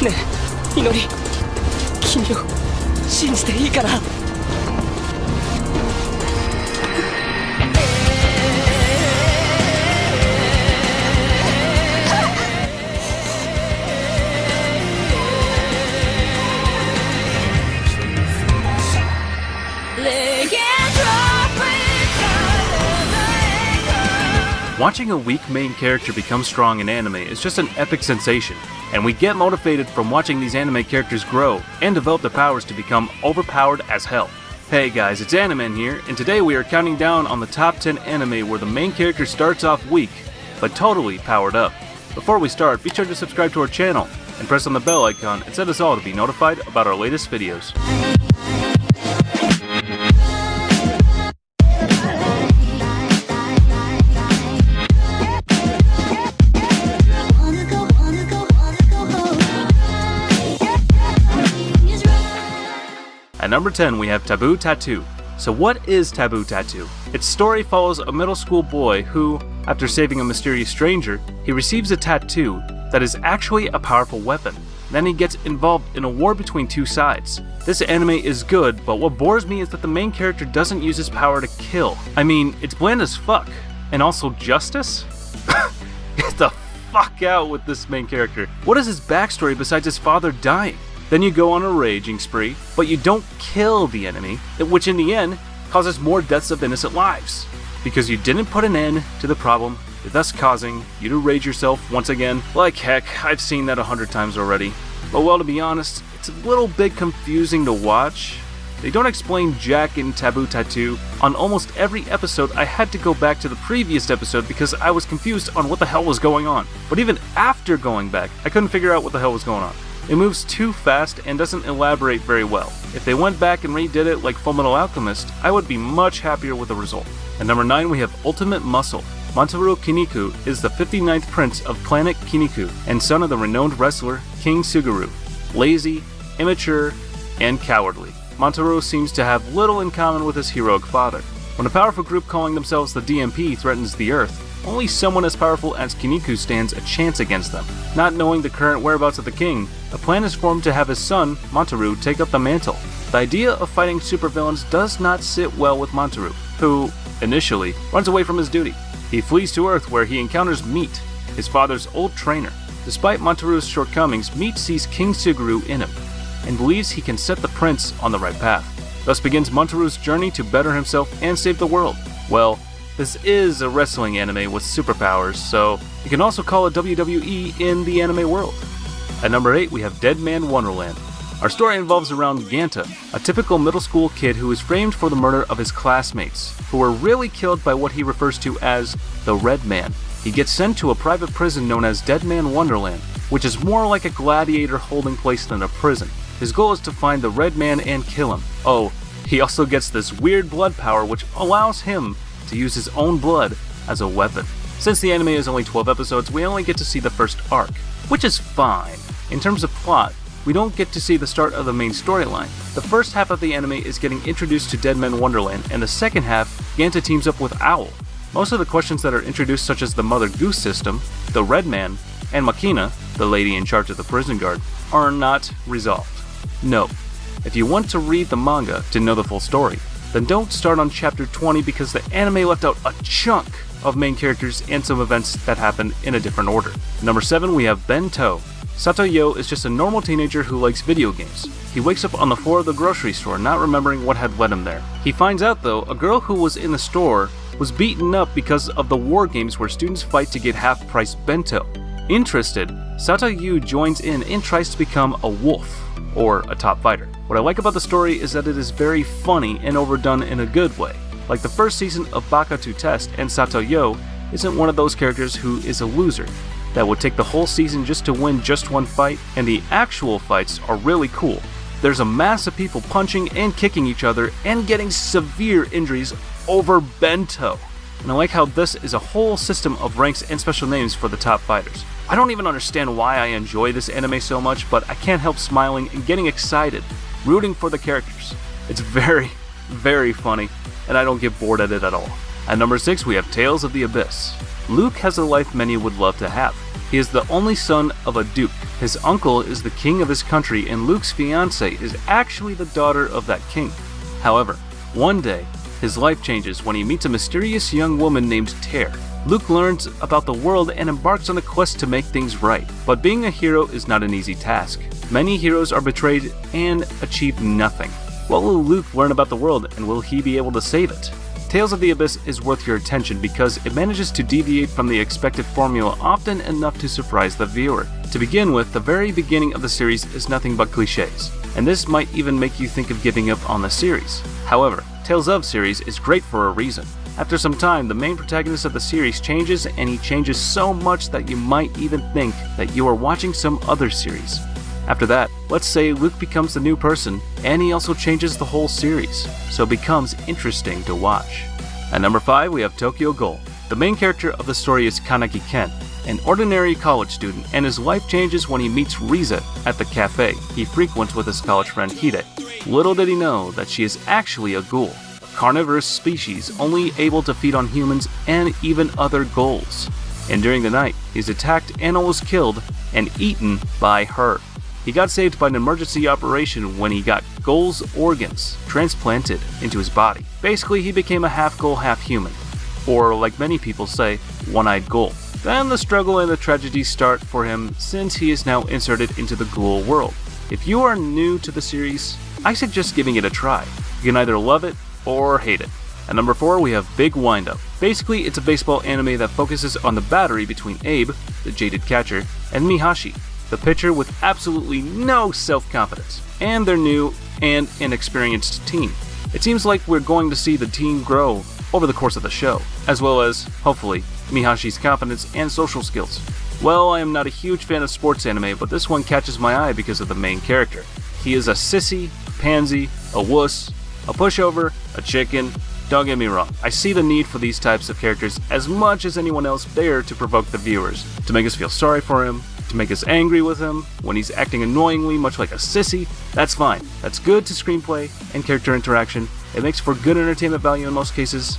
ねえ、祈り、君を信じていいかな。Watching a weak main character become strong in anime is just an epic sensation, and we get motivated from watching these anime characters grow and develop their powers to become overpowered as hell. Hey guys, it's Animen here, and today we are counting down on the top 10 anime where the main character starts off weak, but totally powered up. Before we start, be sure to subscribe to our channel, and press on the bell icon and set us all to be notified about our latest videos. At number 10, we have Taboo Tattoo. So what is Taboo Tattoo? Its story follows a middle school boy who, after saving a mysterious stranger, he receives a tattoo that is actually a powerful weapon. Then he gets involved in a war between two sides. This anime is good, but what bores me is that the main character doesn't use his power to kill. I mean, it's bland as fuck. And also justice? Get the fuck out with this main character. What is his backstory besides his father dying? Then you go on a raging spree, but you don't kill the enemy, which in the end causes more deaths of innocent lives. Because you didn't put an end to the problem, thus causing you to rage yourself once again. Like heck, I've seen that 100 times already. But well, to be honest, it's a little bit confusing to watch. They don't explain Jack in Taboo Tattoo. On almost every episode, I had to go back to the previous episode because I was confused on what the hell was going on. But even after going back, I couldn't figure out what the hell was going on. It moves too fast and doesn't elaborate very well. If they went back and redid it like Fullmetal Alchemist, I would be much happier with the result. At number 9, we have Ultimate Muscle. Mantaro Kiniku is the 59th prince of planet Kiniku and son of the renowned wrestler King Suguru. Lazy, immature, and cowardly, Mantaro seems to have little in common with his heroic father. When a powerful group calling themselves the DMP threatens the Earth, only someone as powerful as Kiniku stands a chance against them. Not knowing the current whereabouts of the king, a plan is formed to have his son, Mantaro, take up the mantle. The idea of fighting supervillains does not sit well with Mantaro, who, initially, runs away from his duty. He flees to Earth where he encounters Meat, his father's old trainer. Despite Mantaro's shortcomings, Meat sees King Suguru in him, and believes he can set the prince on the right path. Thus begins Mantaro's journey to better himself and save the world. Well, this is a wrestling anime with superpowers, so you can also call it WWE in the anime world. At number 8, we have Deadman Wonderland. Our story involves around Ganta, a typical middle school kid who is framed for the murder of his classmates, who were really killed by what he refers to as the Red Man. He gets sent to a private prison known as Deadman Wonderland, which is more like a gladiator holding place than a prison. His goal is to find the Red Man and kill him. Oh, he also gets this weird blood power which allows him to use his own blood as a weapon. Since the anime is only 12 episodes, we only get to see the first arc, which is fine. In terms of plot, we don't get to see the start of the main storyline. The first half of the anime is getting introduced to Deadman Wonderland, and the second half, Ganta teams up with Owl. Most of the questions that are introduced, such as the Mother Goose system, the Red Man, and Makina, the lady in charge of the prison guard, are not resolved. No, if you want to read the manga to know the full story, then don't start on chapter 20 because the anime left out a chunk of main characters and some events that happened in a different order. Number 7, we have Bento. Satoyo is just a normal teenager who likes video games. He wakes up on the floor of the grocery store not remembering what had led him there. He finds out though, a girl who was in the store was beaten up because of the war games where students fight to get half-price bento. Interested, Satoyo joins in and tries to become a wolf, or a top fighter. What I like about the story is that it is very funny and overdone in a good way. Like the first season of Baka to Test, and Satoyo isn't one of those characters who is a loser, that would take the whole season just to win just one fight, and the actual fights are really cool. There's a mass of people punching and kicking each other and getting severe injuries over bento. And I like how this is a whole system of ranks and special names for the top fighters. I don't even understand why I enjoy this anime so much, but I can't help smiling and getting excited, rooting for the characters. It's very, very funny, and I don't get bored at it at all. At number 6, we have Tales of the Abyss. Luke has a life many would love to have. He is the only son of a duke, His uncle is the king of his country, and Luke's fiancée is actually the daughter of that king. However, one day, his life changes when he meets a mysterious young woman named Tear. Luke learns about the world and embarks on a quest to make things right. But being a hero is not an easy task. Many heroes are betrayed and achieve nothing. What will Luke learn about the world, and will he be able to save it? Tales of the Abyss is worth your attention because it manages to deviate from the expected formula often enough to surprise the viewer. To begin with, the very beginning of the series is nothing but cliches, and this might even make you think of giving up on the series. However, Tales of series is great for a reason. After some time, the main protagonist of the series changes, and he changes so much that you might even think that you are watching some other series. After that, let's say Luke becomes the new person, and he also changes the whole series, so it becomes interesting to watch. At number 5, we have Tokyo Ghoul. The main character of the story is Kaneki Ken, an ordinary college student, and his life changes when he meets Riza at the cafe he frequents with his college friend Hide. Little did he know that she is actually a ghoul, a carnivorous species only able to feed on humans and even other ghouls. And during the night, he's attacked and almost killed and eaten by her. He got saved by an emergency operation when he got Ghoul's organs transplanted into his body. Basically, he became a half ghoul, half human. Or, like many people say, one-eyed ghoul. Then the struggle and the tragedy start for him since he is now inserted into the ghoul world. If you are new to the series, I suggest giving it a try. You can either love it or hate it. At number 4, we have Big Windup. Basically, it's a baseball anime that focuses on the battery between Abe, the jaded catcher, and Mihashi, the pitcher with absolutely no self-confidence, and their new and inexperienced team. It seems like we're going to see the team grow over the course of the show, as well as, hopefully, Mihashi's confidence and social skills. Well, I am not a huge fan of sports anime, but this one catches my eye because of the main character. He is a sissy, pansy, a wuss, a pushover, a chicken. Don't get me wrong, I see the need for these types of characters as much as anyone else there to provoke the viewers, to make us feel sorry for him, to make us angry with him when he's acting annoyingly much like a sissy. That's fine. That's good to screenplay and character interaction. It makes for good entertainment value in most cases.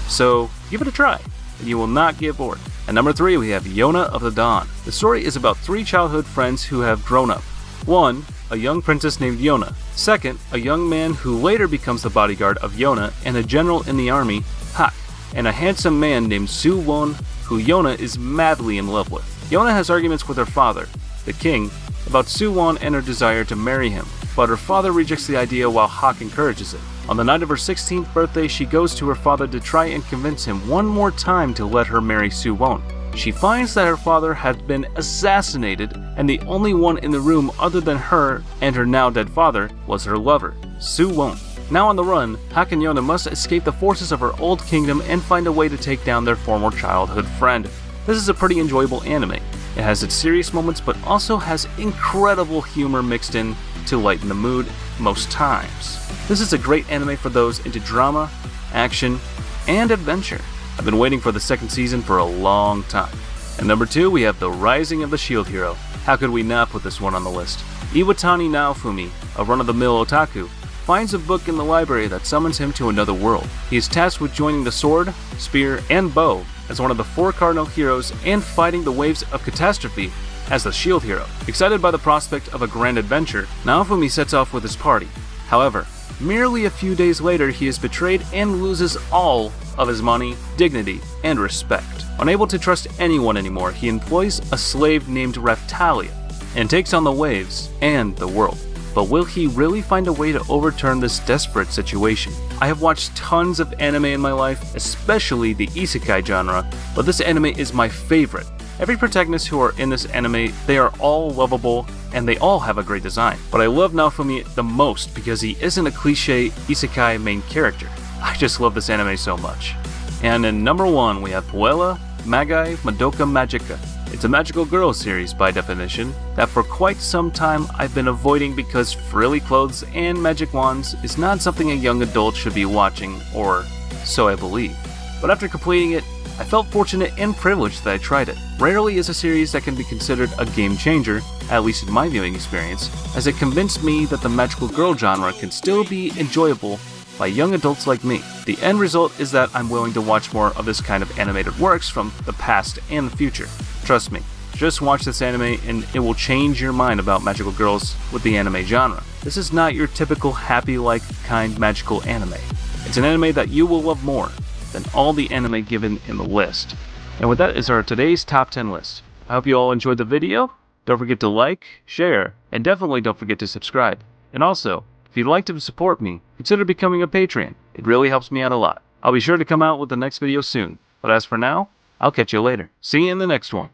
So give it a try, and you will not get bored. At number 3, we have Yona of the Dawn. The story is about 3 childhood friends who have grown up. 1, a young princess named Yona. 2nd, a young man who later becomes the bodyguard of Yona and a general in the army, Hak. And a handsome man named Su-won, who Yona is madly in love with. Yona has arguments with her father, the king, about Su-won and her desire to marry him, but her father rejects the idea while Hak encourages it. On the night of her 16th birthday, she goes to her father to try and convince him one more time to let her marry Su-won. She finds that her father had been assassinated, and the only one in the room other than her and her now dead father was her lover, Su-won. Now on the run, Hak and Yona must escape the forces of her old kingdom and find a way to take down their former childhood friend. This is a pretty enjoyable anime. It has its serious moments, but also has incredible humor mixed in to lighten the mood most times. This is a great anime for those into drama, action, and adventure. I've been waiting for the 2nd season for a long time. At number 2, we have The Rising of the Shield Hero. How could we not put this one on the list? Iwatani Naofumi, a run-of-the-mill otaku, finds a book in the library that summons him to another world. He is tasked with joining the sword, spear, and bow as one of the 4 cardinal heroes and fighting the waves of catastrophe as the shield hero. Excited by the prospect of a grand adventure, Naofumi sets off with his party. However, merely a few days later, he is betrayed and loses all of his money, dignity, and respect. Unable to trust anyone anymore, he employs a slave named Raftalia and takes on the waves and the world. But will he really find a way to overturn this desperate situation? I have watched tons of anime in my life, especially the isekai genre, but this anime is my favorite. Every protagonist who are in this anime, they are all lovable, and they all have a great design. But I love Naofumi the most because he isn't a cliche isekai main character. I just love this anime so much. And in number 1, we have Puella, Magi, Madoka, Magica. It's a magical girl series by definition that for quite some time I've been avoiding because frilly clothes and magic wands is not something a young adult should be watching, or so I believe. But after completing it, I felt fortunate and privileged that I tried it. Rarely is a series that can be considered a game changer, at least in my viewing experience, as it convinced me that the magical girl genre can still be enjoyable by young adults like me. The end result is that I'm willing to watch more of this kind of animated works from the past and the future. Trust me, Just watch this anime and it will change your mind about magical girls with the anime genre. This is not your typical happy-like kind magical anime. It's an anime that you will love more than all the anime given in the list. And with that is our today's top 10 list. I hope you all enjoyed the video. Don't forget to like, share, and definitely don't forget to subscribe. And also, if you'd like to support me, consider becoming a Patreon. It really helps me out a lot. I'll be sure to come out with the next video soon. But as for now, I'll catch you later. See you in the next one.